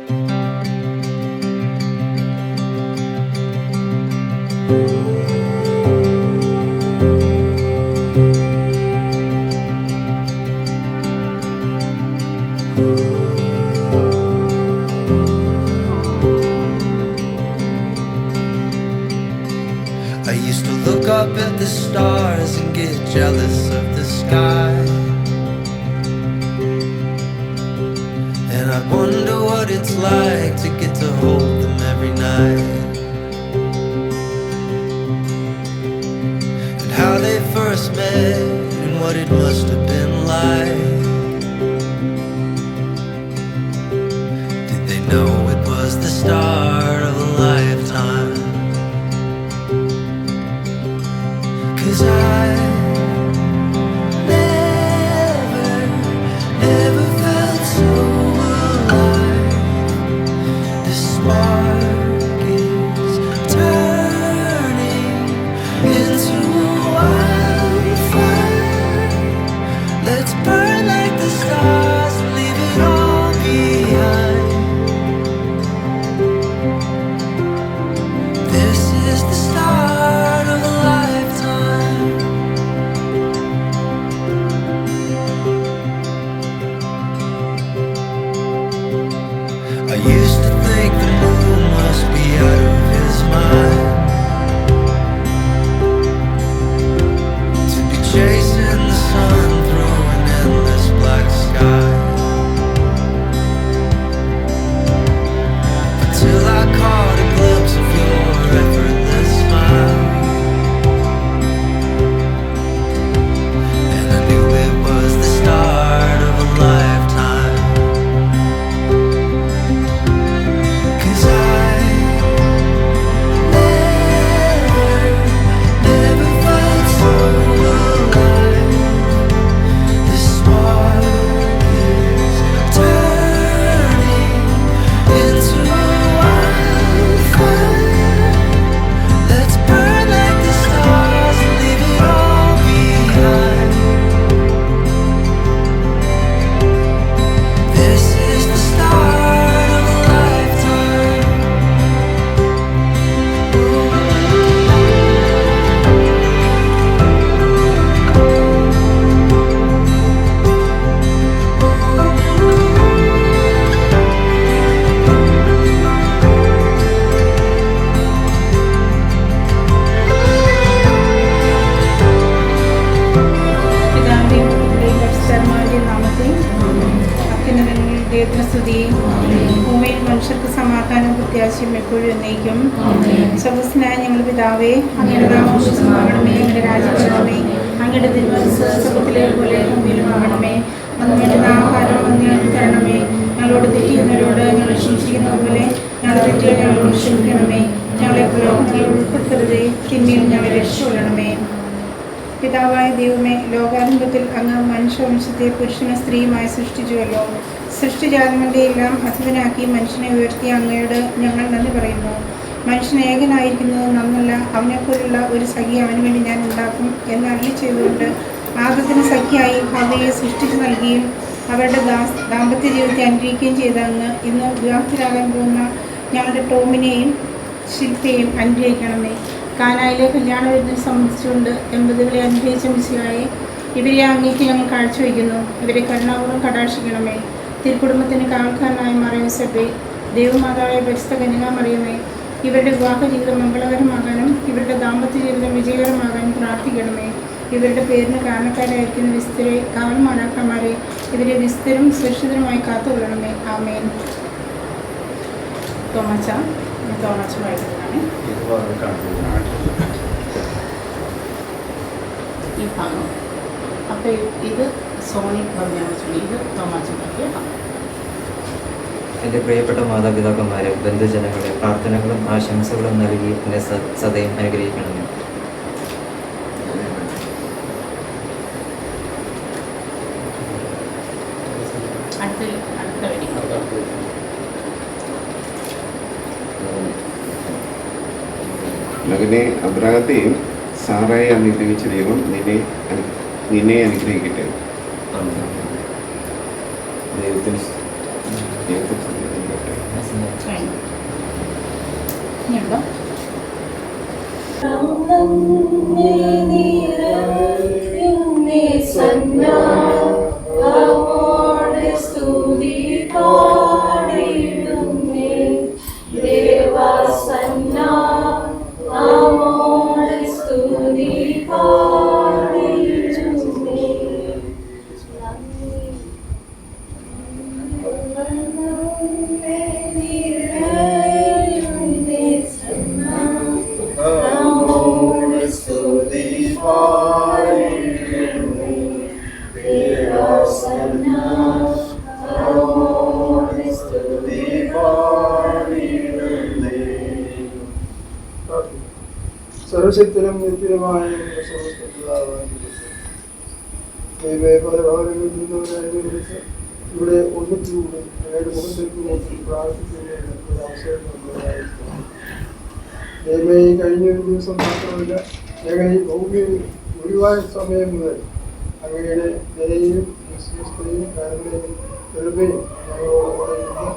I used to look up at the stars and get jealous of the sky, and I wonder what it's like to get to hold them every night, and how they first met and what it must have been like. Did they know it was the start of a lifetime? 'Cause I never felt so alive. The spark is turning into a wildfire. Let's burn like the stars and leave it all behind. This is the start of a lifetime. I used to think the moon must be out of his mind, to be chasing the sun through an endless black sky, until I caught a glimpse of your effortless smile, and I knew it was the start of a lifetime. 'Cause I never felt so alive. The spark is turning into a wildfire. Let's burn like the stars and leave it all behind. This is the start of a lifetime. പിതാവിന്റെയും പുത്രന്റെയും പരിശുദ്ധാത്മാവിന്റെയും നാമത്തിൽ അത്യുന്നതങ്ങളിൽ ദൈവത്തിന് സ്തുതി. ഭൂമിയിൽ മനുഷ്യർക്ക് സമാധാനം പ്രത്യാശയും എപ്പോഴും എന്നേക്കും. സ്വർഗ്ഗസ്ഥനായ ഞങ്ങളുടെ പിതാവേ, അങ്ങയുടെ നാമം പൂജിതമാകണമേ, അങ്ങയുടെ രാജ്യം വരണമേ, അങ്ങയുടെ തിരുമനസ്സ് സ്വർഗ്ഗത്തിലെ പോലെ ഭൂമിയിലും ആകണമേ. അന്ന് വേണ്ടുന്ന ആഹാരം അങ്ങ് ഞങ്ങൾക്ക് തരണമേ. ഞങ്ങളോട് തെറ്റിയുന്നവരോട് ഞങ്ങൾ ക്ഷമിച്ചിരിക്കുന്നത് പോലെ ഞങ്ങളുടെ തെറ്റുകൾ ഞങ്ങളോട് ക്ഷമിക്കണമേ. ഞങ്ങളെ പ്രലോഭനങ്ങളിൽ ഉൾപ്പെടുത്തരുതേ, തിന്മയിൽ ഞങ്ങളെ രക്ഷിക്കൊള്ളണമേ. പിതാവായ ദൈവമേ, ലോകാരംഭത്തിൽ അങ്ങ് മനുഷ്യവംശത്തെ പുരുഷനും സ്ത്രീയുമായി സൃഷ്ടിച്ചുവല്ലോ. സൃഷ്ടിജാതങ്ങളുടെ എല്ലാം അധിപനാക്കി മനുഷ്യനെ ഉയർത്തിയ അങ്ങയോട് ഞങ്ങൾ നന്ദി പറയുന്നു. മനുഷ്യൻ ഏകനായിരിക്കുന്നത് നന്നല്ല, അവനെപ്പോലുള്ള ഒരു സഖി അവന് വേണ്ടി ഞാൻ ഉണ്ടാക്കും എന്ന് അരുളി ചെയ്തുകൊണ്ട് ആദത്തിന് സഖിയായി ഹവ്വയെ സൃഷ്ടിച്ചു നൽകുകയും അവരുടെ ദാമ്പത്യ ജീവിതത്തെ അനുഗ്രഹിക്കുകയും ചെയ്ത അങ്ങ് ഇന്ന് വിവാഹത്തിലാകാൻ പോകുന്ന ഞങ്ങളുടെ ടോമിനെയും ശില്പയെയും അനുഗ്രഹിക്കണമേ. കാനായിലെ കല്യാണ വിരുന്നിനെ സംബന്ധിച്ചുകൊണ്ട് എൺപതുകളെ അനുഗ്രഹിച്ച മിശിഹായെ, ഇവരെ അങ്ങേക്ക് ഞങ്ങൾ കാഴ്ചവെക്കുന്നു. ഇവരെ കരുണാപൂർവ്വം കടാക്ഷിക്കണമേ. തിരുക്കുടുംബത്തിന് കാവൽക്കാരനായ മറിയൂസപ്പേ, ദൈവമാതാവായ പരിശുദ്ധ കന്യകാമറിയമേ, ഇവരുടെ വിവാഹ ജീവിതം മംഗളകരമാകാനും ഇവരുടെ ദാമ്പത്യ ജീവിതം വിജയകരമാകാനും പ്രാർത്ഥിക്കണമേ. ഇവരുടെ പേരിന് കാരണക്കാരായിരിക്കുന്ന വിസ്തരെ കാവൽമാലാഖമാരെ ഇവരെ വിസ്തരും സുരക്ഷിതരുമായി കാത്തുകൊള്ളണമേ. ആമേൻ. തോമാച്ച വായിക്കുന്നതാണ് ഈ ഭാഗം. അപ്പോൾ ഇത് സോണി പറഞ്ഞാൽ ഇത് തോമാച്ചൻ്റെ ഭാഗം. എൻ്റെ പ്രിയപ്പെട്ട മാതാപിതാക്കന്മാരെ, ബന്ധുജനങ്ങളെ, പ്രാർത്ഥനകളും ആശംസകളും നൽകി എന്നെ സദയം അനുഗ്രഹിക്കണമേ. മകനെ അബ്രാഹത്തെയും സാറായി അനുഗ്രഹിച്ച ദൈവം നിന്നെ അനുഗ്രഹിക്കട്ടെ. ദൈവത്തിന് ദൈവത്തെ സ്തുതിക്കട്ടെ. വേണ്ട. ഇനിയുണ്ടോ? സർവശക്തനും നിത്യമായ പല ഭാഗങ്ങളിൽ നിന്നവരായി ഇവിടെ ഒന്നിച്ചുകൂടി ഞങ്ങളുടെ മുഖത്തേക്ക് നോക്കി പ്രാർത്ഥിക്കുന്നതിന് ഒരു അവസരം നമ്മളുണ്ടായിരിക്കും. ദൈവമേ, കഴിഞ്ഞ ഒരു ദിവസം മാത്രമല്ല, ഞങ്ങൾ ഈ ഭൂമിയിൽ ഒഴിവായ സമയം മുതൽ അങ്ങയുടെ ദയയും വിശ്വസ്തയും കരുണയും കൃപയും ഞങ്ങളോടുകൂടെ ഇരുന്ന്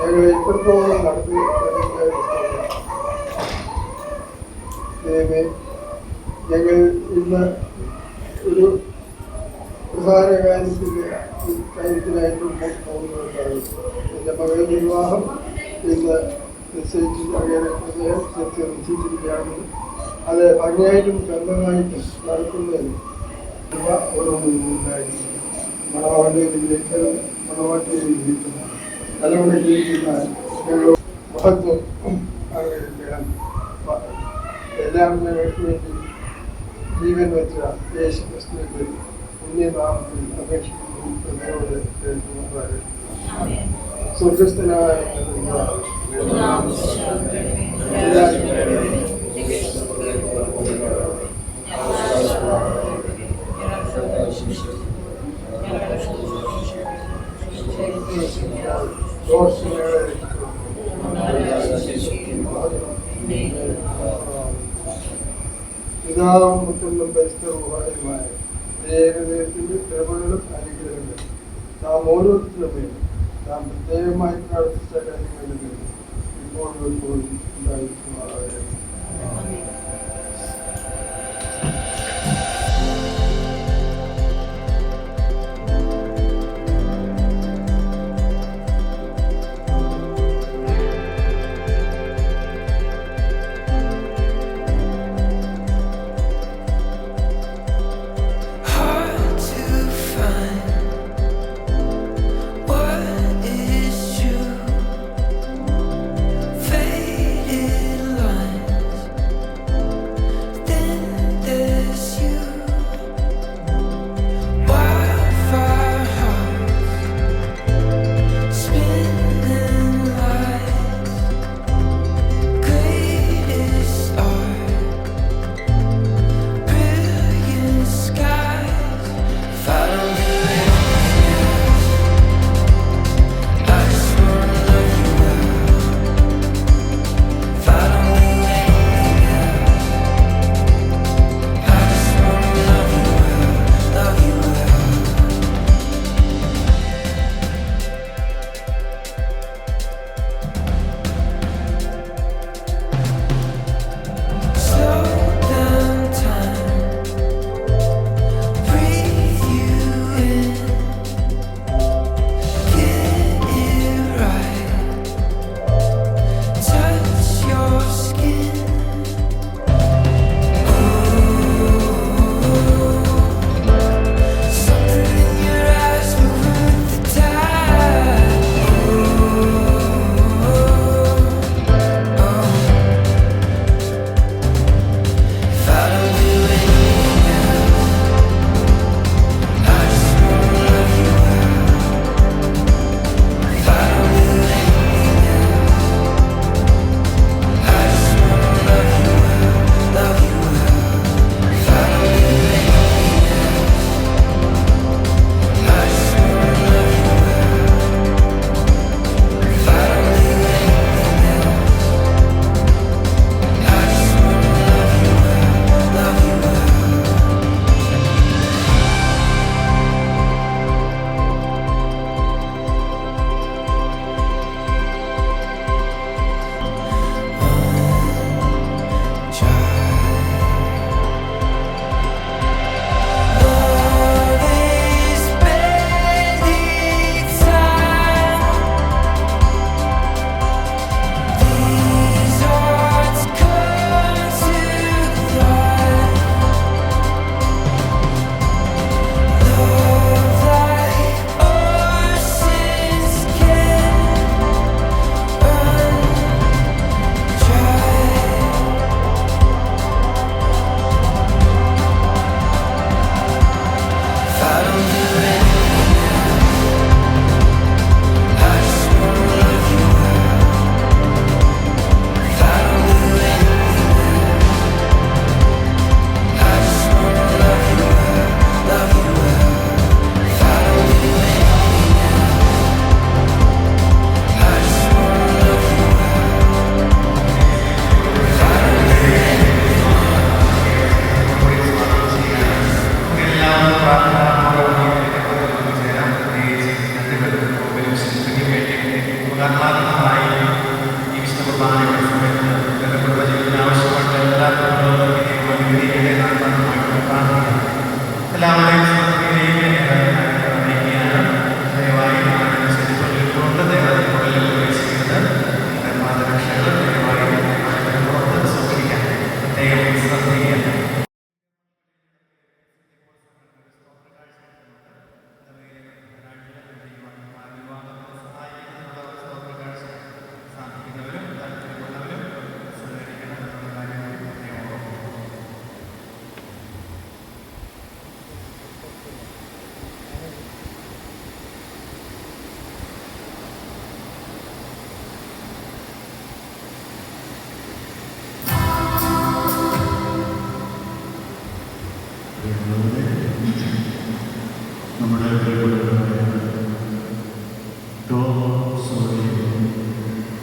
ഞങ്ങളെ ഇത്രത്തോളം നടത്തി ദൈവമേ, ഞങ്ങൾ ഇന്ന് ഒരു പ്രധാന കാര്യത്തിനായിട്ടും പോകുന്നതായി എൻ്റെ മകളുടെ വിവാഹം ഇന്ന് നിശ്ചയിച്ച് അങ്ങനെ ഹൃദയം നിശ്ചയിച്ചിരിക്കുകയാണ്. അത് ഭംഗിയായിട്ടും ബന്ധമായിട്ടും നടത്തുന്നതിന് ഓരോന്നുണ്ടായിരിക്കും. മണവാളിയെ വിജയിക്കണം, മണവാട്ടിയെ വിജയിക്കുന്ന തലമുറ ജീവിക്കുന്ന ഞങ്ങൾ മഹത്വം അങ്ങനെ എല്ലാം ഞങ്ങൾക്ക് വേണ്ടി ജീവൻ വെച്ച യേശു ക്രിസ്തുവിന്റെ പുണ്യനാമത്തിൽ അപേക്ഷിക്കുന്നവരോട് കേൾക്കുന്നവരെ സ്വർഗസ്ഥനായ പിതാവും പുത്രനും പരിശുദ്ധമായ ഏകദേശത്തിന്റെ കൃപകളും അനുഗ്രഹങ്ങളും നാം ഓരോരുത്തരുടെ പേരും നാം പ്രത്യേകമായി പ്രാർത്ഥിച്ച കാര്യങ്ങളുടെ പേരും ഇപ്പോഴും എപ്പോഴും ഉണ്ടായിരിക്കുമാറായിരുന്നു. Hard to find what is true. Faded lines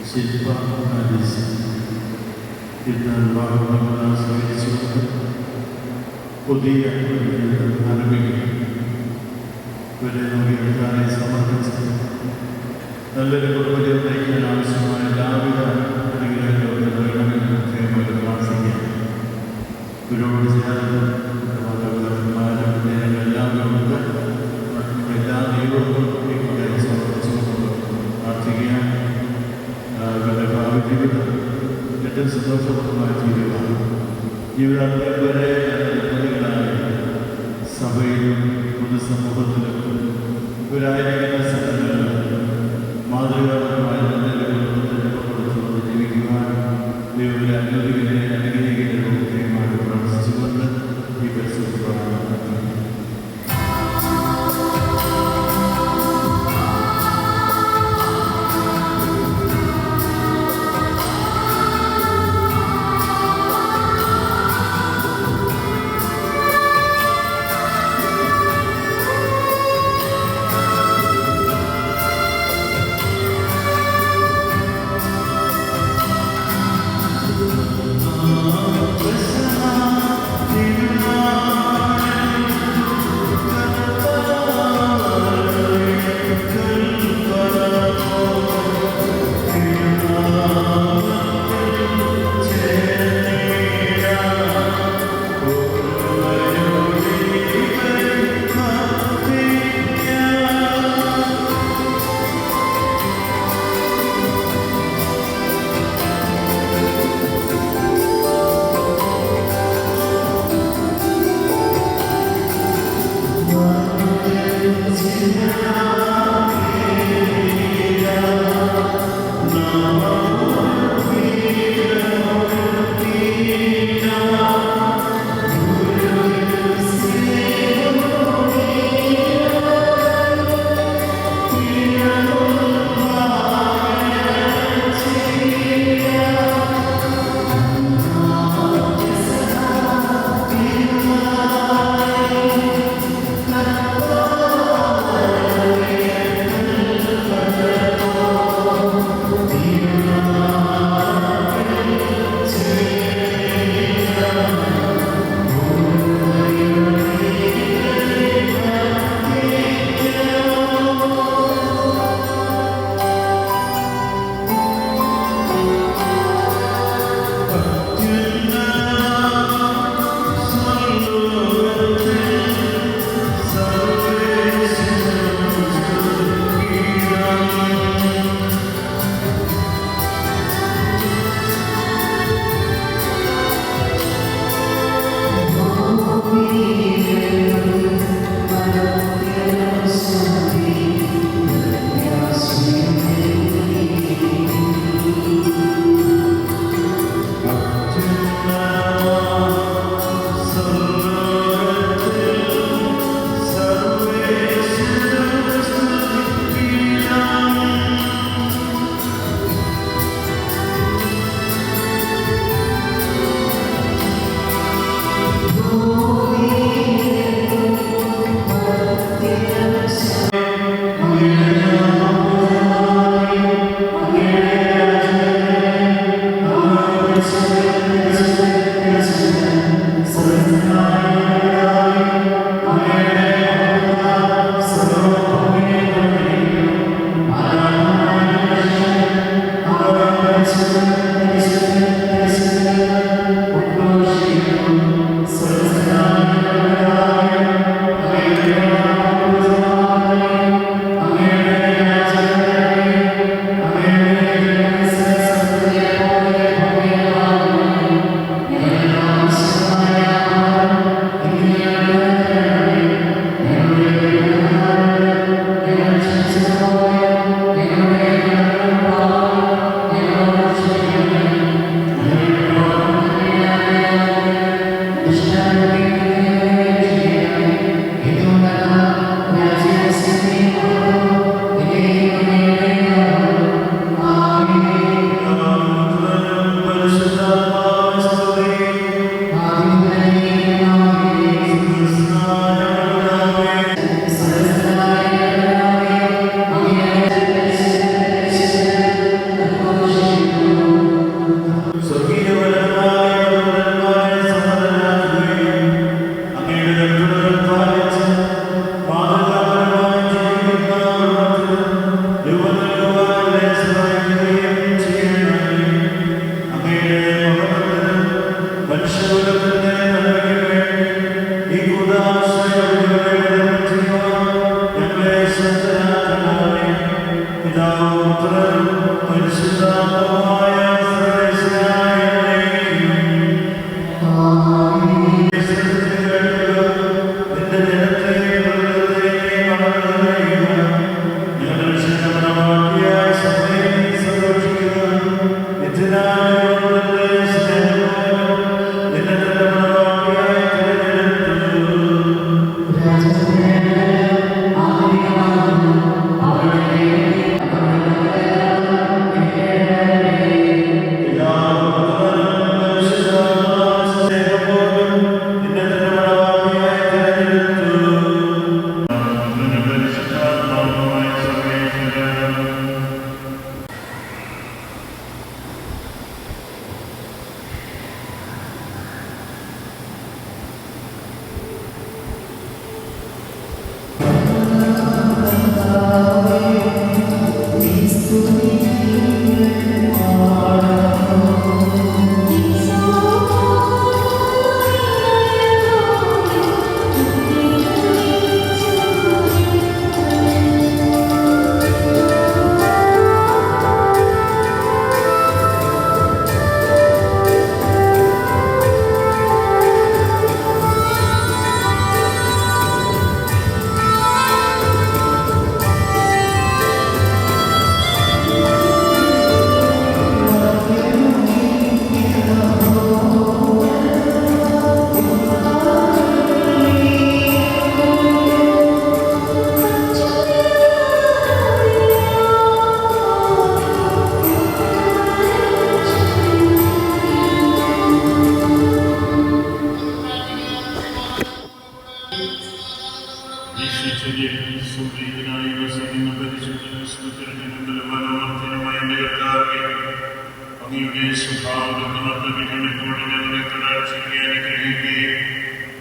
ശില്പ ഇന്ന് ഭാഗവതങ്ങളെ സ്വീകരിച്ചുകൊണ്ട് പുതിയ ആരംഭിക്കുകയും ഇവരെ നമുക്ക് എഴുതാനായി സമർപ്പിച്ച് നല്ലൊരു കുടുംബത്തെ നയിക്കാൻ ആവശ്യമായ എല്ലാവിധ അനുഗ്രഹങ്ങളും നൽകണമെന്ന് പ്രത്യേകമായിട്ട് പ്രാർത്ഥിക്കാം. ഗുരുവോട് ചേർന്ന് മാതാപിതാക്കന്മാരും എല്ലാവരും ഉണ്ട്. എല്ലാ ദൈവങ്ങളും ഈ കുട്ടിയെ സമർപ്പിച്ചുകൊണ്ട് പ്രാർത്ഥിക്കാം. ഇവരുടെ ഭാവി ജീവിതം ഏറ്റവും സന്തോഷപ്രദമായ ജീവിതമാണ്. ജീവിതത്തിൽ വരെ പ്രതികളായി സഭയിലും പൊതുസമൂഹത്തിലും ഇവരായിരിക്കുന്ന സ്ഥലങ്ങളിൽ മാതൃകാപരമായ നല്ല കുടുംബത്തിന് കൊടുത്തുകൊണ്ട് ജീവിക്കുവാൻ ദൈവത്തിലെ അനുഗ്രഹിക്കുന്ന പ്രത്യേകമായി പ്രവർത്തിച്ചുകൊണ്ട് ഈ പരിസ്ഥിതി പ്രവർത്തനം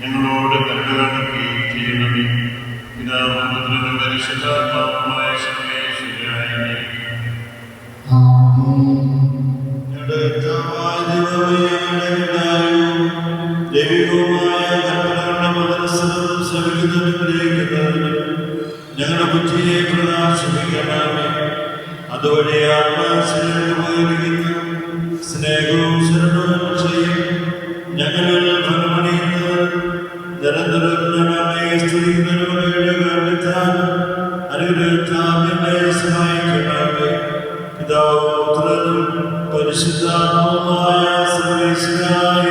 ഞങ്ങളോട് കരുണ കാണിക്കുകയും ചെയ്യുന്നവേ പിതാവും പരിശുദ്ധാത്മാവുമായ സർവേശ്വരായ ദൈവികവുമായ ഞങ്ങളുടെ ബുദ്ധിയെ പ്രകാശിപ്പിക്കണമേ. അതുവഴി ആത്മാശീലമായിരിക്കുന്ന സ്നേഹവും ശരണവും ചെയ്യും ഞങ്ങളിൽ ഫലമണിയുന്നത് നിരന്തരം ഞങ്ങളെ സ്തുതിക്കുന്നവരുടെ കാരണത്താൽ അനുഗ്രഹത്താൽ സഹായിക്കണമേ. പിതാവും പുത്രനും പരിശുദ്ധാത്മാവുമായ സർവേശ്വരായ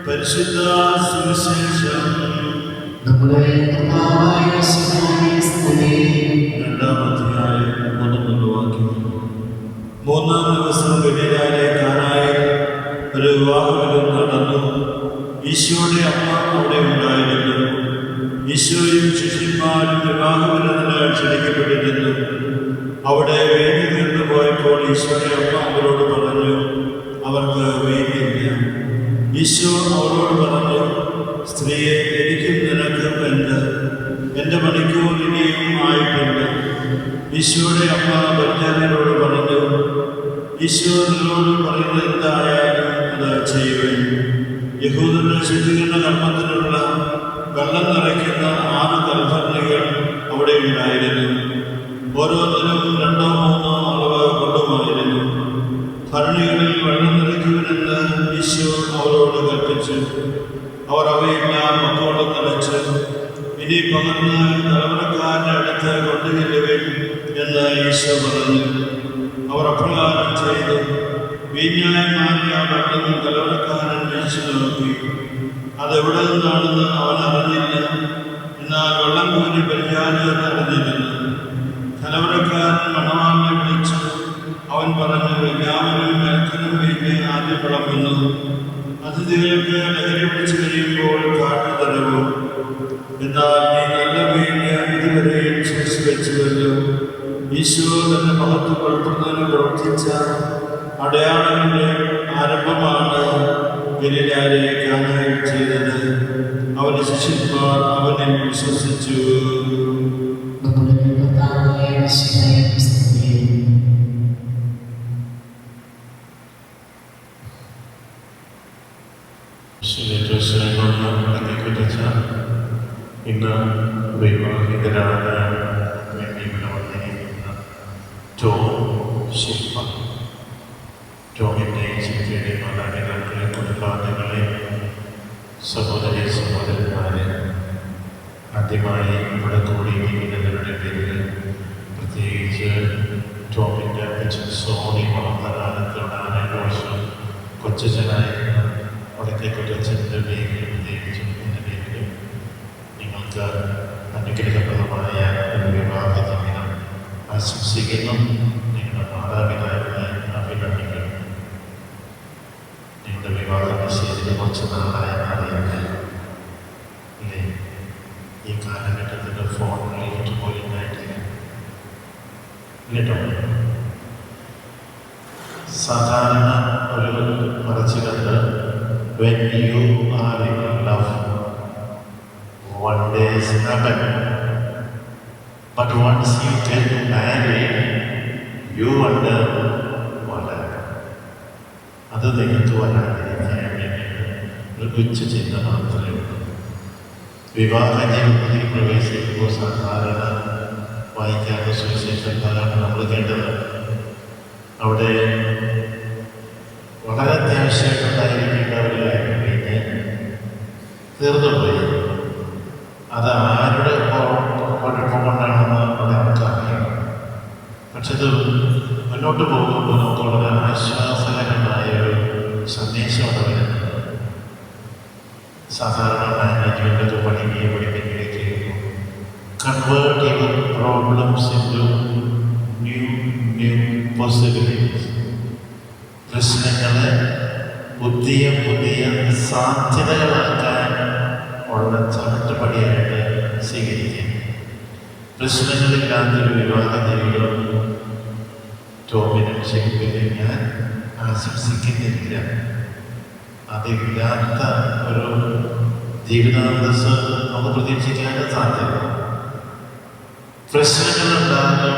പരിശുദ്ധ സുവിശേഷം മൂന്നാം ദിവസം ഗലീലയിലെ കാനായിൽ ഒരു വിവാഹം നടന്നു. ഈശോയുടെ അമ്മ അവിടെ ഉണ്ടായിരുന്നു. ഈശോയും ശിഷ്യന്മാരും വിവാഹവിരുന്നിന് ക്ഷണിക്കപ്പെട്ടിരുന്നു. അവിടെ വീഞ്ഞു തീർന്നു പോയപ്പോൾ ഈശോയുടെ അമ്മ അവരോട് പറഞ്ഞു, അവർക്ക് വീഞ്ഞില്ല. ഈശോ അവരോട് പറഞ്ഞു, സ്ത്രീയെ, എനിക്കും നിനക്കും എന്ത്? എൻ്റെ മണിക്കൂർ ഇനിയും ആയിട്ടില്ല. ഈശോയുടെ അമ്മ ബെന്യാമിനോട് പറഞ്ഞു, ഈശോ നിങ്ങളോട് പറയുന്നത് എന്തായാലും അത് ചെയ്യുവൻ. യഹൂദരുടെ ശുദ്ധീകരണ കർമ്മത്തിനുള്ള വെള്ളം നിറയ്ക്കുന്ന 6 കൽഭരണികൾ അവിടെ ഉണ്ടായിരുന്നു. ഓരോന്നിനും 2-3 അളവ് കൊണ്ടുമായിരുന്നു. ഭരണികളിൽ വെള്ളം നിറയ്ക്കുവനെന്ന് ഈശോ അവരോട് കൽപ്പിച്ചു. അവർ അവയെല്ലാം മക്കോളം നിറച്ച്, ഇനി പകർന്ന് തലമുറക്കാരൻ്റെ അടുത്ത് കൊണ്ടുചെല്ലുവിൻ എന്ന് ഈശോ പറഞ്ഞു. അവർ അപ്രകാരം ചെയ്തു. വീഞ്ഞായി മാറിയ വെള്ളം തലമുറക്കാരൻ വീഴ്ച നോക്കി. അതെവിടെ നിന്നാണെന്ന് അവൻ അറിഞ്ഞില്ല. എന്നാൽ വെള്ളം കോരി പരിചാരകൻ അറിഞ്ഞിരുന്നു. തലമുറക്കാരൻ മണവാളിനെ വിളിച്ചു. അവൻ പറഞ്ഞു, എല്ലാവരും മേൽക്കനും വീഞ്ഞ് ആദ്യം വിളമ്പുന്നു. അതിഥികൾക്ക് ലഹരി പിടിച്ചു കഴിയുമ്പോൾ കാട്ടു തരവും. എന്നാൽ നീ നല്ല വീഞ്ഞ് ഇതുവരെയും ശേഷി വെച്ചുവല്ലോ. ഈശോ തന്നെ മഹത്വപ്പെടുത്തുന്നതിന് പ്രവർത്തിച്ച അടയാളങ്ങളുടെ ആരംഭമാണ് ഗലീലയിലെ കാനായിൽ ചെയ്തത്. അവന്റെ ശിഷ്യന്മാർ അവനിൽ വിശ്വസിച്ചു. ഇന്ന് വൈവാഹികരാണ് വേണ്ടി ഇവിടെ വന്നിരിക്കുന്ന ടോമിൻ്റെ ചിത്രയുടെ മാതാപിതാക്കളെ, കുടുംബാംഗങ്ങളെ, സഹോദരി സഹോദരന്മാരെ, ആദ്യമായി ഇവിടെ കൂടിയിരിക്കുന്നവരുടെ പേരിൽ പ്രത്യേകിച്ച് ടോമിൻ്റെ അപ്പച്ചൻ സോണി വളർന്ന കാലത്തോടെ 7 വർഷം കൊച്ചനായിരുന്നു. വടക്കേക്കൊച്ചൻ്റെ പേരിൽ പ്രത്യേകിച്ചും എൻ്റെ പേരിലും നിങ്ങൾക്ക് അനുഗ്രഹപ്രദമായ ഒരു വിവാഹ ജീവിതം ആശംസിക്കുന്നു. നിങ്ങളുടെ മാതാപിതാക്കളെ അഭിനന്ദിക്കുന്നു. നിങ്ങളുടെ വിവാഹ നിശ്ചയത്തിന് കുറച്ച് നാളായി അറിയാതെ ഇല്ലേ? ഈ കാലഘട്ടത്തിൽ ഫോണിലേക്ക് പോയിട്ടുണ്ടായിട്ടില്ല കേട്ടോ. സാധാരണ ഒരു പറച്ചിലുണ്ട്, when you are in love, one day is happen, but once you get married, you wonder what happened. അത് നിങ്ങൾക്ക് വരാതിരിക്കാൻ വേണ്ടിയിട്ട് ഒരു കൊച്ച ചിന്ത മാത്രമേ ഉള്ളൂ. വിവാഹ ജീവിതത്തിൽ പ്രവേശിക്കുമ്പോൾ സാധാരണ വായിക്കാത്ത സുവിശേഷം കാലമാണ് നമ്മൾ കേട്ടത്. അവിടെ വളരെ അത്യാവശ്യമായിട്ടുണ്ടായിരിക്കേണ്ട ഒരു കാര്യം പിന്നെ തീർന്നുപോയി. അത് ആരുടെ കുഴപ്പം കൊണ്ടാണെന്ന് അവിടെ നമുക്കറിയണം. പക്ഷെ ഇത് മുന്നോട്ട് പോകുമ്പോൾ നമുക്ക് വളരെ ആശ്വാസകരമായ ഒരു സന്ദേശമാണ് വരുന്നത്. സാധാരണ മാനേജ്മെൻ്റ് പഠിപ്പിക്കുകയൊക്കെ convert your problems into new possibilities. പ്രശ്നങ്ങളെ പുതിയ സാധ്യതകളാക്കാൻ ഉള്ള ചവിട്ടുപടിയായിട്ട് സ്വീകരിക്കുക. പ്രശ്നങ്ങളില്ലാത്തൊരു വിവാഹ ജീവിതം ടോമിനും ശരിക്കും ഞാൻ ആശംസിക്കുന്നില്ല. അതില്ലാത്ത ഒരു ജീവിതാന്തസ് നമുക്ക് പ്രതീക്ഷിക്കാനും സാധ്യത. പ്രശ്നങ്ങളുണ്ടാകും,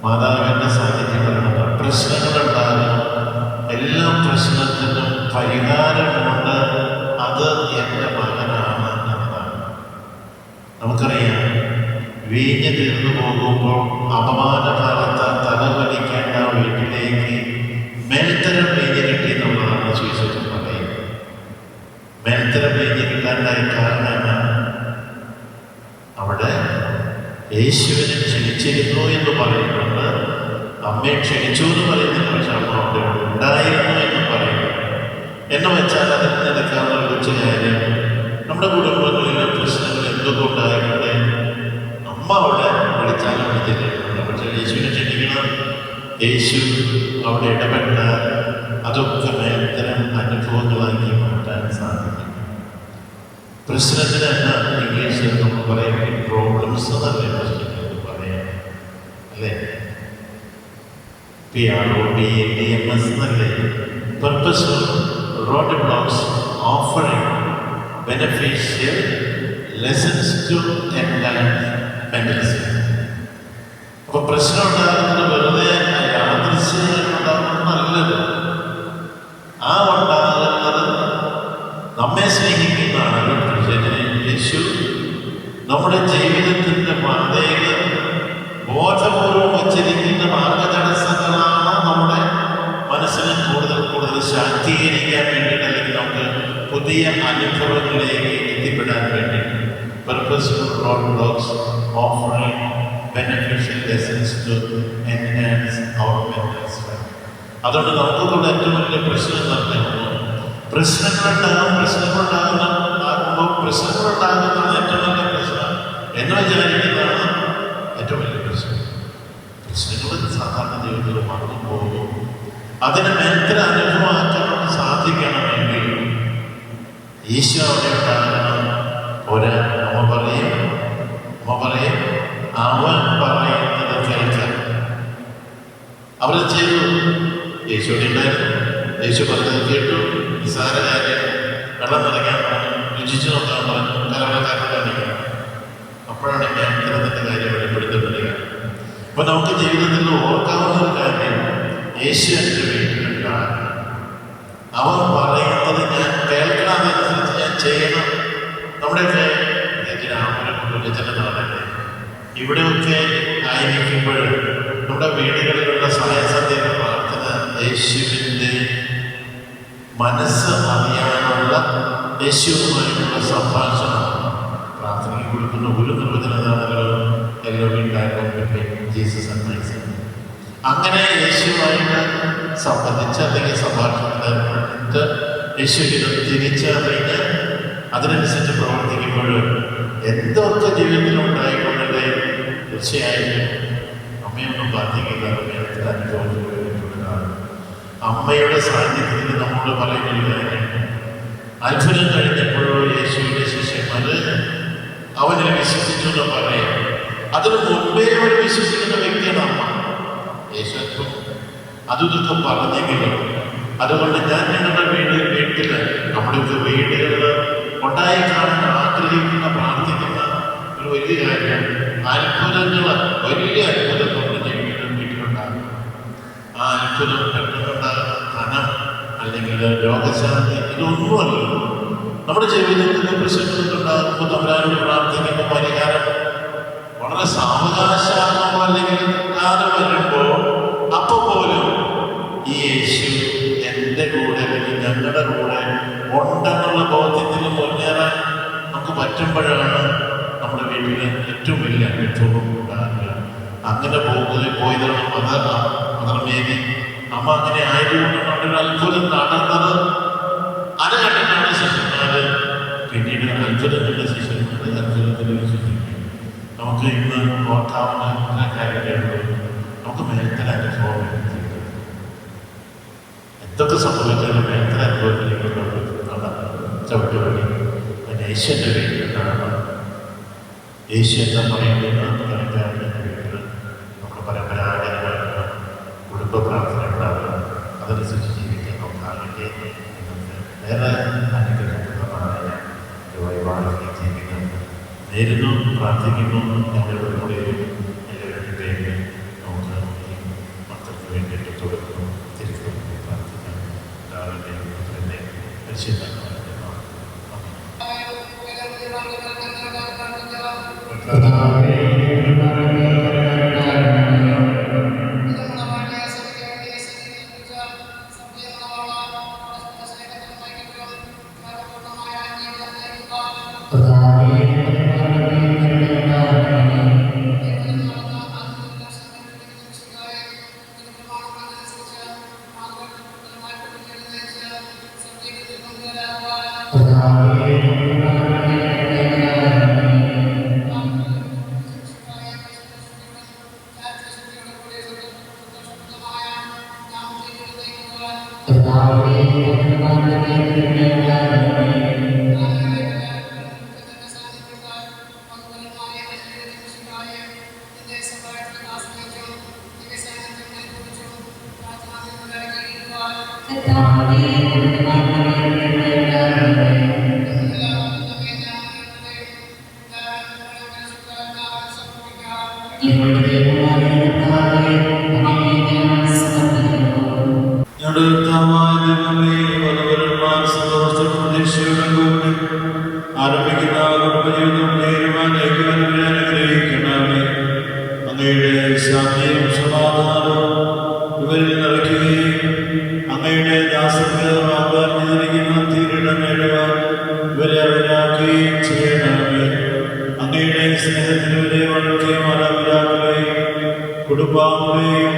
മാതാവിൻ്റെ സാന്നിധ്യം വരണം. പ്രശ്നങ്ങളുണ്ടാകും, എല്ലാ പ്രശ്നത്തിനും പരിഹാരമുണ്ട്. അത് എൻ്റെ മകനാണ് എന്നതാണ്. നമുക്കറിയാം, വീഞ്ഞ് തീർന്നു പോകുമ്പോൾ അപമാനകാലത്ത് തലവലിക്കേണ്ട വീട്ടിലേക്ക് മേൽത്തരം വീഞ്ഞ് കിട്ടി എന്നുള്ളതാണ് സുവിശേഷം പറയുന്നത്. മേൽത്തരം വീഞ്ഞ് കിട്ടാണ്ടായ കാരണമാണ് അവിടെ യേശുവിനെ ക്ഷണിച്ചിരുന്നു എന്ന് പറയുന്നുണ്ട്. അമ്മയെ ക്ഷണിച്ചു എന്ന് പറയുന്നില്ല, പക്ഷെ അമ്മ അവിടെ ഉണ്ടായിരുന്നു എന്ന് പറയുന്നു. എന്ന് വെച്ചാൽ അതിൽ നിന്നെടുക്കാവുന്ന ഒരു കൊച്ചു കാര്യം, നമ്മുടെ കുടുംബങ്ങളിലെ പ്രശ്നങ്ങൾ എന്തുകൊണ്ടായിക്കോട്ടെ അമ്മ അവിടെ വിളിച്ചാലും വിളിച്ചിട്ടുണ്ട്. പക്ഷെ യേശുവിനെ ക്ഷണിക്കണം, യേശു അവിടെ ഇടപെട്ട അതൊക്കെ മേൽത്തരം അനുഭവങ്ങളാക്കി മാറ്റാൻ സാധിക്കും. പ്രശ്നത്തിന് എന്നാ ഇംഗ്ലീഷിൽ നമ്മൾ പറയുമ്പോൾ പ്രോബ്ലംസ് എന്നല്ലേ പ്രശ്നങ്ങൾ പറയാം, അല്ലേ? PROBLEMS എന്നല്ലേ? Purposeful roadblocks offering beneficial lessons to enhance mentality. അപ്പോൾ പ്രശ്നം ഉണ്ടാകുന്നത് വെറുതെ യാദൃശ്ചികം ഉണ്ടാകുന്നതല്ലത്. ആ ഉണ്ടാകുന്നത് നമ്മെ സ്നേഹിക്കുന്നതാണ്. യേശു നമ്മുടെ ജീവിതത്തിൻ്റെ പാതയിൽ ബോധപൂർവം വച്ചിരിക്കുന്ന മാർഗതടസ്സങ്ങളാണ് നമ്മുടെ മനസ്സിനെ കൂടുതൽ കൂടുതൽ ശാക്തീകരിക്കാൻ വേണ്ടിയിട്ട്, അല്ലെങ്കിൽ നമുക്ക് പുതിയ അനുഭവങ്ങളിലേക്ക് എത്തിപ്പെടാൻ വേണ്ടിയിട്ട്. Purposeful roadblocks offering beneficial lessons to enhance our mental strength. അതുകൊണ്ട് നമുക്കുള്ള ഏറ്റവും വലിയ പ്രശ്നം തന്നെയാണ് പ്രശ്നങ്ങളുണ്ടാകുന്ന ഏറ്റവും വലിയ പ്രശ്നം എന്ന് വിചാരിക്കുന്നതാണ് ഏറ്റവും വലിയ പ്രശ്നം. പ്രശ്നങ്ങൾ സാധാരണ ജീവിതത്തിൽ മറന്നു പോകും. അതിനെ മേൽത്തര അനുഭവമാക്കാൻ സാധിക്കണമെങ്കിൽ ഈശോ അവിടെ ഉണ്ടാകണം. അമ്മ പറയും അവൻ പറയുന്നത് കേൾക്കാൻ. അവരെ ചെയ്തു. യേശുവിടെ ഉണ്ടായിരുന്നു. യേശു പറഞ്ഞത് കേട്ടു. നിസാര കാര്യം വെള്ളം നിറയ്ക്കാൻ പറഞ്ഞു, രുചിച്ചു നോക്കാൻ പറഞ്ഞു, കലവളക്കാരൻ കാണിക്കണം. അപ്പോഴാണ് മേൽത്തരത്തിൻ്റെ കാര്യം വെളിപ്പെടുത്തപ്പെടുക. അപ്പൊ നമുക്ക് ജീവിതത്തിൽ ഓർക്കാവുന്ന ഒരു കാര്യം, യേശു എൻ്റെ വീട്ടിലുണ്ടാകും. അവൻ പറയുന്നത് ഞാൻ കേൾക്കണം, അതനുസരിച്ച് ഞാൻ ചെയ്യണം. നമ്മുടെയൊക്കെ ജനനാടല്ലേ ഇവിടെയൊക്കെ ആയിരിക്കുമ്പോൾ നമ്മുടെ വീടുകളിലുള്ള സമയസന്ധ്യ പ്രാർത്ഥന യേശുവിൻ്റെ മനസ്സ് അറിയാനുള്ള, യേശുവുമായിട്ടുള്ള സംഭാഷണം. പ്രാർത്ഥനയ്ക്ക് കൊടുക്കുന്ന ഒരു നിർവചനമാണല്ലോ ജീസസ് ആൻഡ് മൈസെൽഫ്. അങ്ങനെ യേശുവായിട്ട് സംബന്ധിച്ച് അല്ലെങ്കിൽ സംഭാഷണത്തിൽ യേശുവിനെ തിരിച്ചറിഞ്ഞ് അതിനനുസരിച്ച് പ്രവർത്തിക്കുമ്പോഴും എന്തൊക്കെ ജീവിതത്തിലുണ്ടായിക്കൊണ്ടേ തീർച്ചയായും അമ്മയൊന്നും ബാധിക്കില്ല. അമ്മയുടെ അനുഭവത്തിലുള്ളതാണ്. അമ്മയുടെ സാന്നിധ്യത്തിൽ നമ്മോട് പറയുന്ന കാര്യം, അത്ഭുതം കഴിഞ്ഞപ്പോഴോ യേശുവിൻ്റെ ശിഷ്യന്മാര് അവനെ വിശ്വസിച്ചു എന്ന് പറയാം. അതിന് മുമ്പേ അവർ വിശ്വസിക്കുന്ന വ്യക്തിയാണ് അമ്മ. യേശു അതൊക്കെ പറഞ്ഞെങ്കിലും അതുകൊണ്ട് ഞാൻ നിങ്ങളുടെ വീട്ടിൽ നമ്മുടെയൊക്കെ വീടുകളിൽ ഉണ്ടായി കാണാൻ ആഗ്രഹിക്കുന്ന പ്രാർത്ഥിക്കുന്ന ഒരു വലിയ കാര്യം, വലിയ അത്ഭുതം നമ്മുടെ വീട്ടിലുണ്ടാകും. ആ അത്ഭുതം പെട്ടെന്നുണ്ടാകുന്ന ധനം അല്ലെങ്കിൽ രോഗശാന്തി ഇതൊന്നുമല്ല. നമ്മുടെ ജീവിതത്തിൽ പ്രശ്നങ്ങളുണ്ടാകുമ്പോൾ തമ്പുരാനോട് പ്രാർത്ഥിക്കുമ്പോൾ പരിഹാരം വളരെ സാവകാശമാകുമ്പോൾ അല്ലെങ്കിൽ കിട്ടാതെ വരുമ്പോൾ അപ്പോൾ പോലും ഈ യേശു എൻ്റെ കൂടെ അല്ലെങ്കിൽ ഞങ്ങളുടെ കൂടെ ഉണ്ടെന്നുള്ള ബോധ്യത്തിൽ മുന്നേറാൻ നമുക്ക് പറ്റുമ്പോഴാണ് നമ്മുടെ വീട്ടിൽ ഏറ്റവും വലിയ അനുഭവം ഉണ്ടാകുക. അങ്ങനെ പോയതാണ് മദർമേരി. അമ്മ അങ്ങനെ ആയതുകൊണ്ടാണ് ഒരു അത്ഭുതം നടന്നത്. അത് കണ്ടിട്ടാണ് ശിഷ്യന്മാര് പിന്നീട് അത്ഭുതങ്ങളുടെ ശിഷ്യന്മാരുടെ അത്ഭുതത്തിൽ വിശ്വസിക്കും. നമുക്ക് ഇന്ന് ഓർക്കാവുന്ന കാര്യങ്ങളുണ്ട്. നമുക്ക് മേൽത്തര അനുഭവം എന്തൊക്കെ സംഭവിച്ചാലും മേൽത്തര അനുഭവത്തിലേക്ക് ചവിട്ടുപടി യേശുവിൻ്റെ വീട്ടിലാണ്. യേശു എന്താ പറയുന്നത് വീട്ടിൽ നമ്മുടെ പരമ്പരാഗതമായിട്ടുള്ള കുടുംബ പ്രാർത്ഥന ഉണ്ടാവുക. അതനുസരിച്ച് ജീവിക്കാൻ നോക്കാമെങ്കിൽ നിങ്ങൾക്ക് വേറെ അനുഗ്രഹങ്ങളാണ് നേരുന്നു പ്രാർത്ഥിക്കുന്നു. ഞങ്ങളുടെ കൂടെ എല്ലാവരുടെ പേരിൽ നമുക്ക് ഈ മക്കൾക്ക് വേണ്ടിയിട്ട് തുടർന്നു തിരിച്ചു പ്രാർത്ഥിക്കാം. രാവിലെ പരിശുദ്ധ ആരംഭിക്കുന്ന കുടുംബജീവിതം നേരുവാൻ ഐക്യവരെ അനുഗ്രഹിക്കണമേ. അങ്ങയുടെ ശാന്തിയും സമാധാനവും ഇവരിൽ നിറയ്ക്കുകയും അങ്ങയുടെ ദാസർക്ക് വാഗ്ദാനം ചെയ്തിരിക്കുന്ന തീരിടം നേടുവാൻ ഇവരെ അവരാക്കുകയും ചെയ്യണമേ. അങ്ങയുടെ സ്നേഹത്തിൽ ഇവരെ വളർത്തുകയും മാതാപിതാക്കളെയും കുടുംബാംഗങ്ങളെയും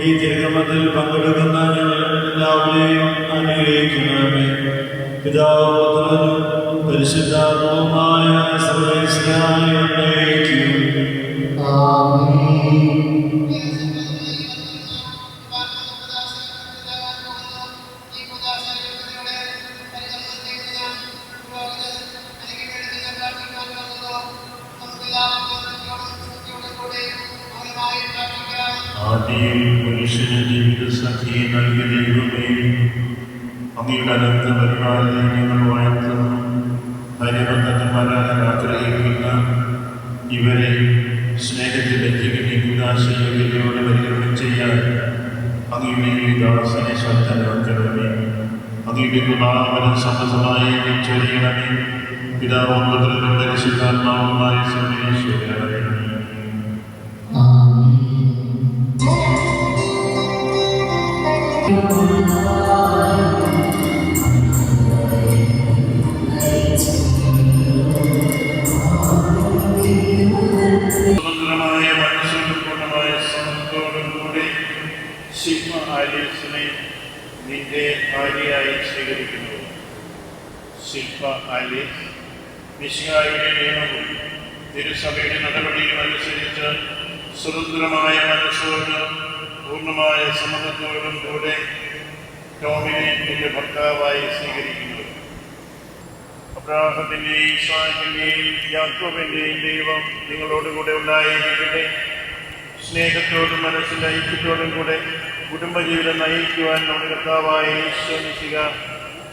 ഈ തിരുക്രമത്തിൽ പങ്കെടുക്കുന്ന ഞങ്ങൾ എല്ലാവരെയും അനുഗ്രഹിക്കണമേ. പിതാവും പുത്രനും പരിശുദ്ധാത്മാവുമായ സർവ്വേശ്വരനായ ദൈവമേ, ആദിയിൽ മനുഷ്യന് ജീവിതസഖിയെ നൽകിയ ദൈവമേ, അങ്ങയുടെ അനന്ത പരിപാലനം ഞങ്ങൾ വാഴ്ത്തുന്നു. ഹരിബന്ധന്മാരാകാൻ ആഗ്രഹിക്കുന്ന ഇവരെ സ്നേഹത്തിൻ്റെ യോഗ്യതയോടെ പരിഗണന ചെയ്യാൻ അങ്ങയുടെ ദാസനെ ശക്തരാക്കണമേ. അങ്ങയുടെ കൃപാവരം സമൃദ്ധമായി ചൊരിയണമേ. പിതാവും പുത്രനും പരിശുദ്ധാത്മാവുമായ സർവ്വേശ്വരനായ സ്വതന്ത്രമായ മനസ്സിനും പൂർണ്ണമായ സമത്തോടും കൂടി സിഗ്മ ആലിയസിനെ നിന്റെ ഭാര്യയായി സ്വീകരിക്കുന്നു. സിഗ്മ ആലിയസ് മിശിഹായുടെ നിയമവും തിരുസഭയുടെ നടപടിയും അനുസരിച്ച് സ്വതന്ത്രമായ മനസ്സോടും പൂർണ്ണമായ സമ്മതത്തോടും കൂടെ ടോമിനെ നിന്റെ ഭർത്താവായി സ്വീകരിക്കുന്നു. അബ്രാഹത്തിൻ്റെയും ഇസ്ഹാക്കിൻ്റെയും യാക്കോബിൻ്റെയും ദൈവം നിങ്ങളോടുകൂടെ ഉണ്ടായിരിക്കട്ടെ. സ്നേഹത്തോടും മനസ്സിൻ്റെ ഐക്യത്തോടും കൂടെ കുടുംബജീവിതം നയിക്കുവാൻ നമ്മുടെ കർത്താവായ യേശു മിശിഹ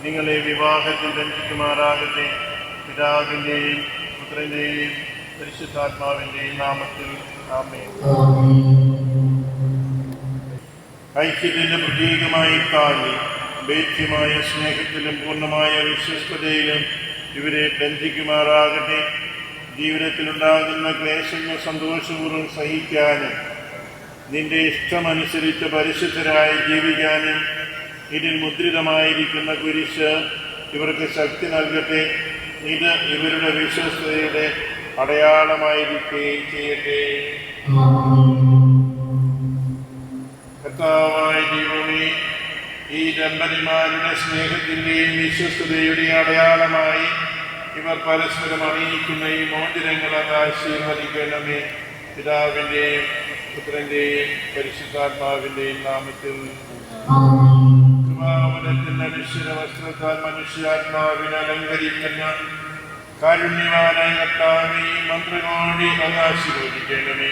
നിങ്ങളെ വിവാഹത്തിൽ ബന്ധിക്കുമാറാകട്ടെ. പിതാവിൻ്റെയും പുത്രൻ്റെയും പരിശുദ്ധാത്മാവിൻ്റെയും നാമത്തിൽ ആമേൻ. ഐക്യത്തിൻ്റെ പ്രതീകമായി താങ്ങി ഭേദ്യമായ സ്നേഹത്തിലും പൂർണ്ണമായ വിശ്വസ്തതയിലും ഇവരെ ബന്ധിക്കുമാറാകട്ടെ. ജീവിതത്തിലുണ്ടാകുന്ന ക്ലേശങ്ങൾ സന്തോഷപൂർവ്വം സഹിക്കാനും നിന്റെ ഇഷ്ടമനുസരിച്ച് പരിശുദ്ധരായി ജീവിക്കാനും ഇതിൽ മുദ്രിതമായിരിക്കുന്ന കുരിശ് ഇവർക്ക് ശക്തി നൽകട്ടെ. ഇത് ഇവരുടെ വിശ്വസ്തതയുടെ അടയാളമായിരിക്കുകയും ചെയ്യട്ടെ. കർത്താവായ ദൈവമേ, ഈ ദമ്പതിമാരുടെ സ്നേഹത്തിൻ്റെയും വിശ്വസ്തതയുടെ അടയാളമായി ഇവർ പരസ്പരം അറിയിക്കുന്ന ഈ മോതിരങ്ങളെ ആശീർവദിക്കണമേ. പിതാവിൻ്റെയും പുത്രൻ്റെയും പരിശുദ്ധാത്മാവിൻ്റെയും നാമത്തിൽ. കൃപാവനത്തിൻ്റെ അനിശ്ചിത വസ്ത്രത്താൽ മനുഷ്യാത്മാവിനെ അലങ്കരിക്കുന്ന കാരുണ്യവാനായ കർത്താവേ, ഈ മന്ത്രകോടി അങ്ങ് ആശീർവദിക്കണമേ.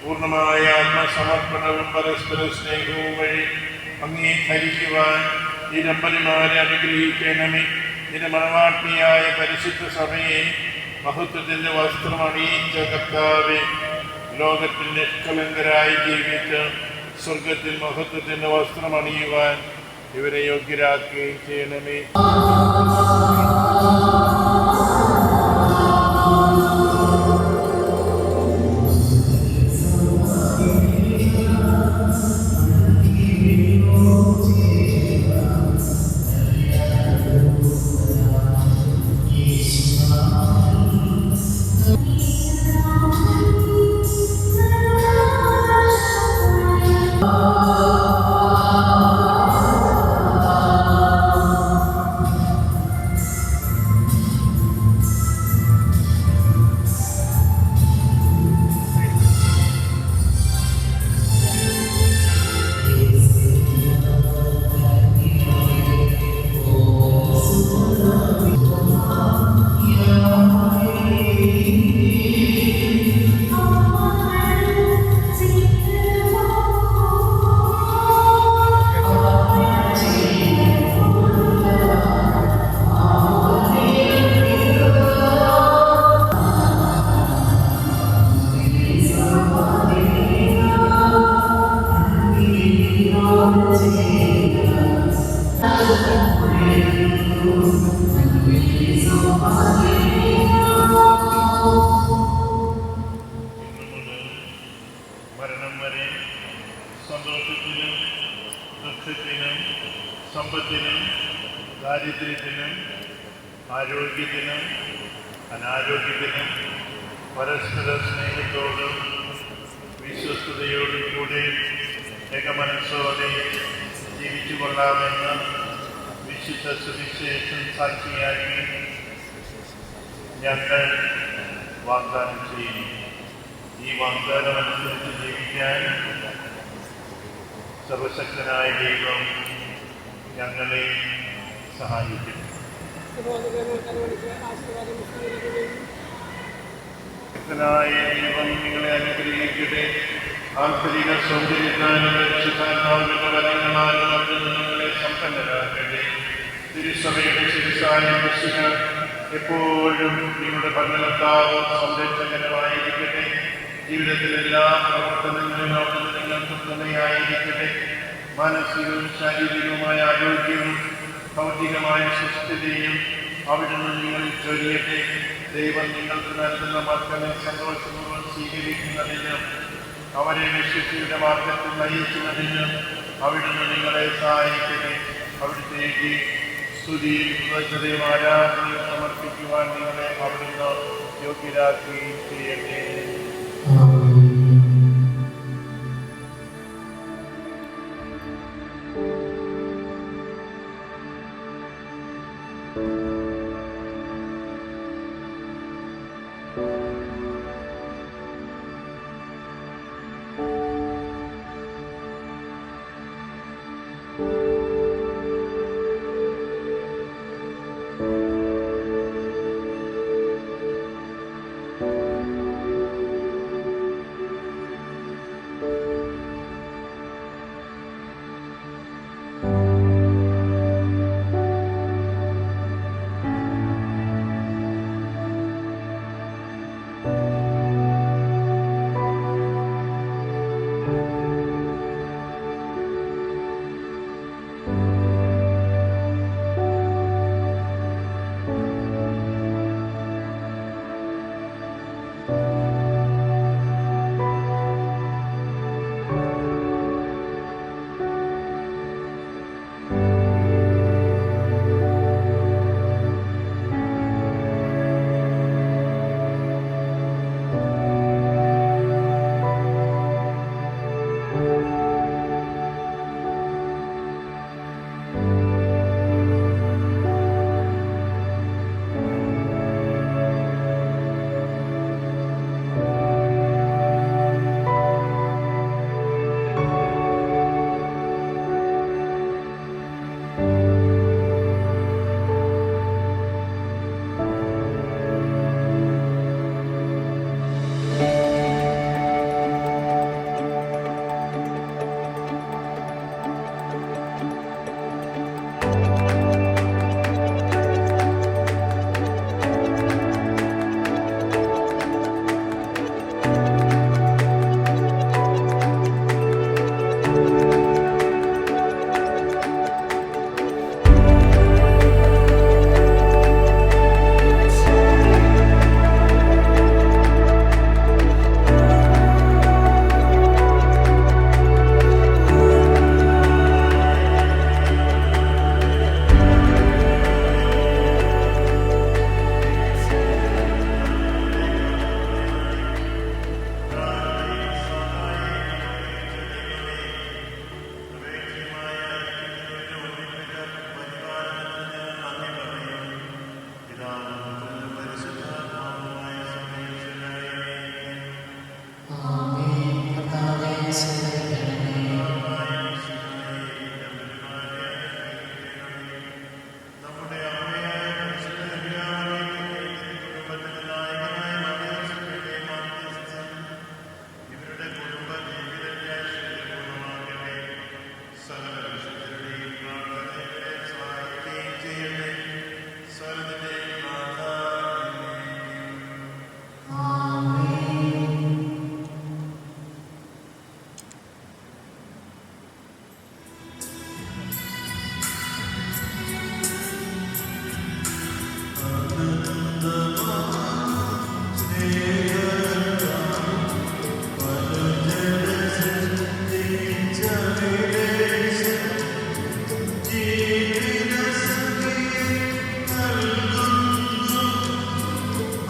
പൂർണ്ണമായ ആത്മസമർപ്പണവും പരസ്പര സ്നേഹവും വഴി അംഗീകരിക്കുവാൻ ഈ ദമ്പതിമാരെ അനുഗ്രഹിക്കണമേ. നിന്റെ മണവാട്ടിയായ പരിശുദ്ധ സഭയെ മഹത്വത്തിന്റെ വസ്ത്രം അണിയിച്ച കർത്താവെ, ലോകത്തിൽ നിഷ്കളങ്കരായി ജീവിച്ച് സ്വർഗത്തിൽ മഹത്വത്തിന്റെ വസ്ത്രം അണിയുവാൻ ഇവരെ യോഗ്യരാക്കുകയും ചെയ്യണമേ. മരണം വരെ സന്തോഷത്തിനും ദുഃഖത്തിനും സമ്പത്തിനും ദാരിദ്ര്യത്തിനും ആരോഗ്യത്തിനും അനാരോഗ്യത്തിനും പരസ്പര സ്നേഹത്തോടും വിശ്വസ്തയോടും കൂടെ ഏകമനസ്സോടെ ജീവിച്ചു കൊള്ളാമെന്ന് വിശുദ്ധ സുവിശേഷം സാക്ഷിയാക്കി ഞങ്ങൾ വാഗ്ദാനം ചെയ്യുന്നു. ഈ വാഗ്ദാനം അനുസരിച്ച് ജീവിക്കാൻ സർവശക്തനായ ദൈവം ഞങ്ങളെ സഹായിക്കും. ശക്തനായ ദൈവം നിങ്ങളെ അനുഗ്രഹിക്കട്ടെ. ആന്തരിക സൗന്ദര്യത്താലും പരിശുദ്ധാത്മാവിന്റെ വരങ്ങളാലും അവിടുന്ന് നിങ്ങളെ സമ്പന്നരാക്കട്ടെ. തിരുസഭയുടെ ശിരസായ മിശിഹ എപ്പോഴും നിങ്ങളുടെ ഭരണകർത്താവും സംരക്ഷകനുമായിരിക്കട്ടെ. ജീവിതത്തിലെല്ലാ പ്രവർത്തനങ്ങളിലും അവിടുന്ന് നിങ്ങൾക്ക് തുണയായിരിക്കട്ടെ. മാനസികവും ശാരീരികവുമായ ആരോഗ്യവും ഭൗതികമായ സുസ്ഥിതിയും അവിടുന്ന് നിങ്ങളിൽ ചൊരിയട്ടെ. ദൈവം നിങ്ങൾക്ക് നൽകുന്ന മക്കളെ സന്തോഷപൂർവ്വം സ്വീകരിക്കുന്നതിനും അവരെ വിശുദ്ധിയുടെ മാർഗത്തിൽ നയിക്കുന്നതിനും അവിടുന്ന് നിങ്ങളെ സഹായിക്കട്ടെ. അവിടുത്തേക്ക് സ്തുതിയും കൃതജ്ഞതയും ആരാധനയും സമർപ്പിക്കുവാൻ നിങ്ങളെ അവിടുന്ന് യോഗ്യരാക്കുകയും ചെയ്യട്ടെ.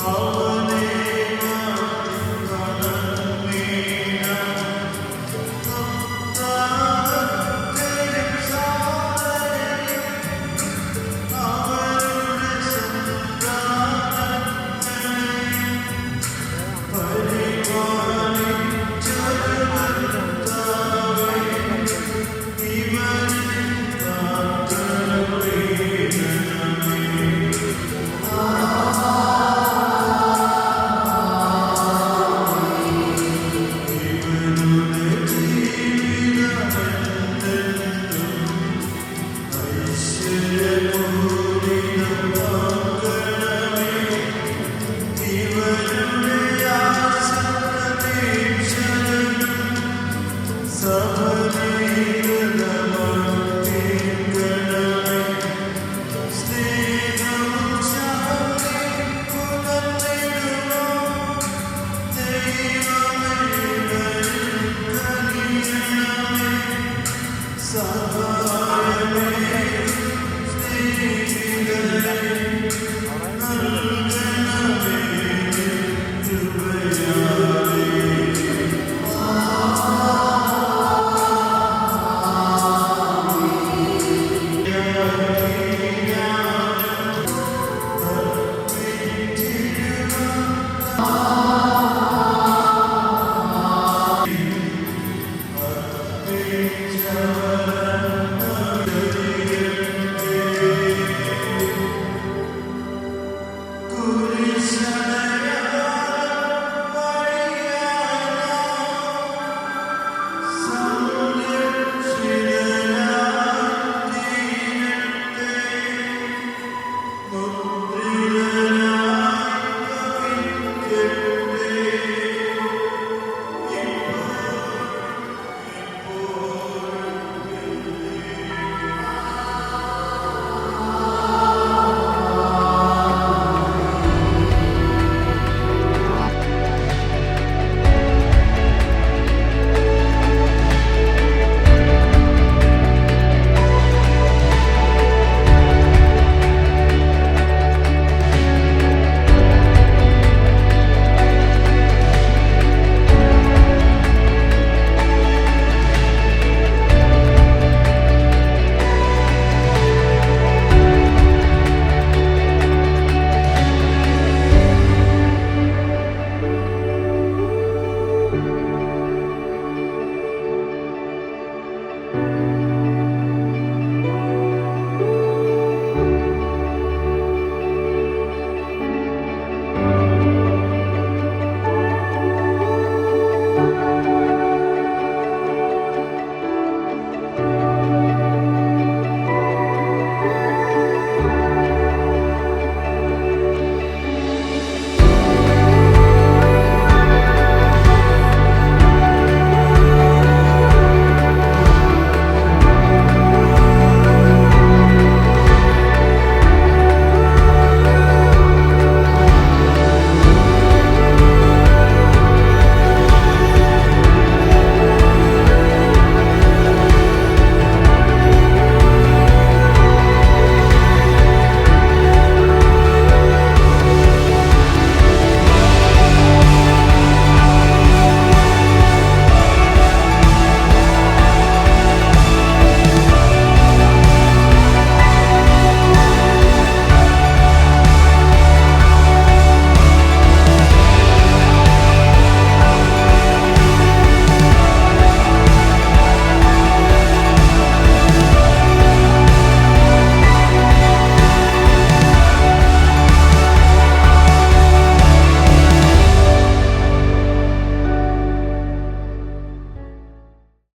ആ